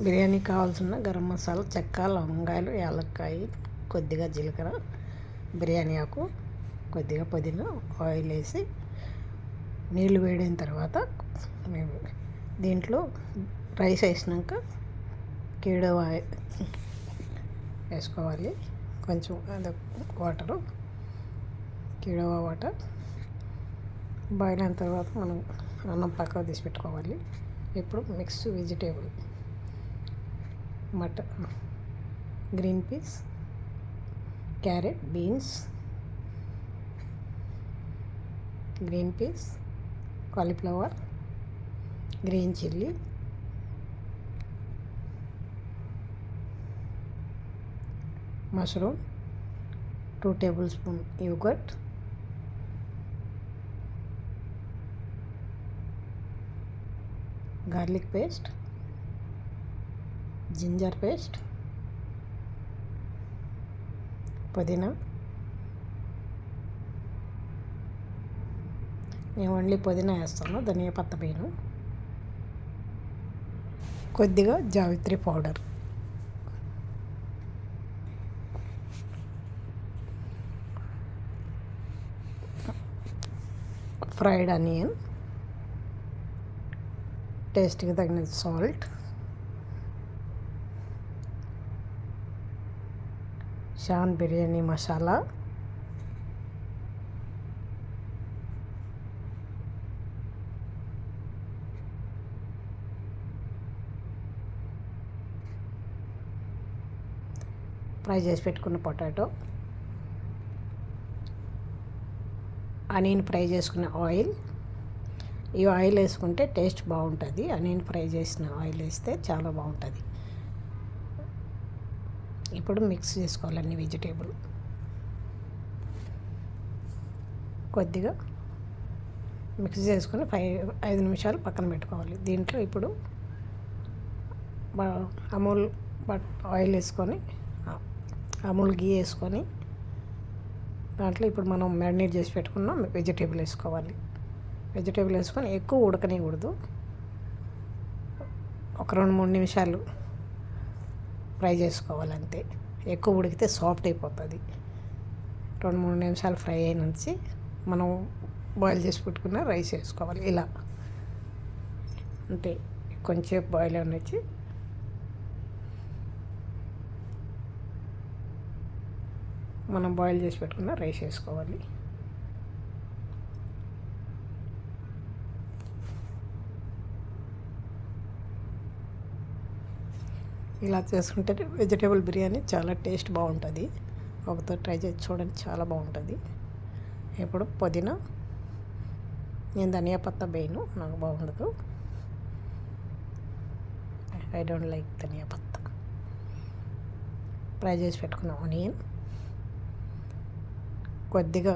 బిర్యానీ కావాల్సిన గరం మసాలా, చెక్క, లవంగాయలు, యాలక్కాయ, కొద్దిగా జీలకర్ర, బిర్యానీ ఆకు, కొద్దిగా పుదీనా, ఆయిల్ వేసి నీళ్ళు వేడిన తర్వాత మేము దీంట్లో రైస్ వేసినాక కిడవ వేసుకోవాలి. కొంచెం అది వాటరు, కిడవ వాటర్ బాయిల్ అయిన తర్వాత మనం అన్నం పక్కకు తీసి పెట్టుకోవాలి. ఇప్పుడు mix vegetable mutton, green peas, carrot, beans, green peas, cauliflower, green chilli, mushroom, 2 tablespoons yogurt, garlic paste, ginger paste, పుదీనా. నేను ఓన్లీ పుదీనా వేస్తాను, ధనియా పత్త వేయను. కొద్దిగా జావిత్రి పౌడర్, ఫ్రైడ్ ఆనియన్, టేస్ట్కి తగిన సాల్ట్, షాన్ బిర్యానీ మసాలా, ఫ్రై చేసి పెట్టుకున్న పొటాటో, ఆనియన్ ఫ్రై చేసుకున్న ఆయిల్. ఈ ఆయిల్ వేసుకుంటే టేస్ట్ బాగుంటుంది. ఆనియన్ ఫ్రై చేసిన ఆయిల్ వేస్తే చాలా బాగుంటుంది. ఇప్పుడు మిక్స్ చేసుకోవాలి అన్ని వెజిటేబుల్. కొద్దిగా మిక్స్ చేసుకొని 5 నిమిషాలు పక్కన పెట్టుకోవాలి. దీంట్లో ఇప్పుడు అమూల్ ఆయిల్ వేసుకొని, అమూల్ గీ వేసుకొని, దాంట్లో ఇప్పుడు మనం మ్యారినేట్ చేసి పెట్టుకున్నాం వెజిటేబుల్ వేసుకోవాలి. వెజిటేబుల్ వేసుకొని ఎక్కువ ఉడకనివ్వకూడదు. ఒక 2-3 నిమిషాలు ఫ్రై చేసుకోవాలి అంతే. ఎక్కువ ఉడికితే సాఫ్ట్ అయిపోతుంది. 2-3 నిమిషాలు ఫ్రై అయినంచి మనం బాయిల్ చేసి పెట్టుకున్న రైస్ వేసుకోవాలి. ఇలా అంటే కొంచెం బాయిల్ అనిచ్చి మనం బాయిల్ చేసి పెట్టుకున్న రైస్ వేసుకోవాలి. ఇలా చేసుకుంటే వెజిటేబుల్ బిర్యానీ చాలా టేస్ట్ బాగుంటుంది. ఒకసారి ట్రై చేసి చూడండి, చాలా బాగుంటుంది. ఇప్పుడు పుదీనా, నేను ధనియా పత్తా వేయను, నాకు బాగుండదు. ఐ డోంట్ లైక్ ధనియా పత్తా. ఫ్రై చేసి పెట్టుకున్న ఆనియన్, కొద్దిగా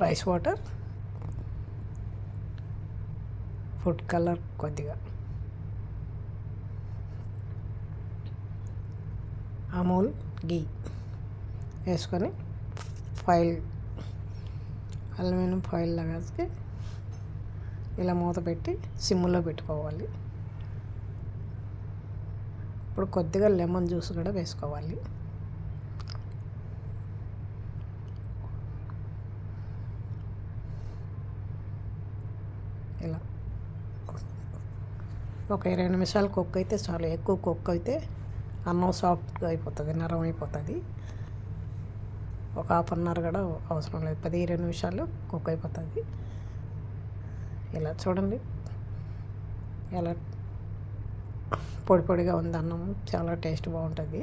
రైస్ వాటర్, ఫుడ్ కలర్ కొద్దిగా, అమూల్ గీ వేసుకొని అల్యూమినియం ఫాయిల్ లాగా ఇలా మూత పెట్టి సిమ్లో పెట్టుకోవాలి. ఇప్పుడు కొద్దిగా లెమన్ జ్యూస్ కూడా వేసుకోవాలి. ఇలా ఒక 20 నిమిషాలు కుక్ అయితే చాలు. ఎక్కువ కుక్ అయితే అన్నం సాఫ్ట్గా అయిపోతుంది, నరం అయిపోతుంది. ఒక 1/2 గంట కూడా అవసరం లేదు, 10-20 నిమిషాలు కుక్ అయిపోతుంది. ఇలా చూడండి, ఎలా పొడి పొడిగా ఉంది అన్నం, చాలా టేస్ట్ బాగుంటుంది.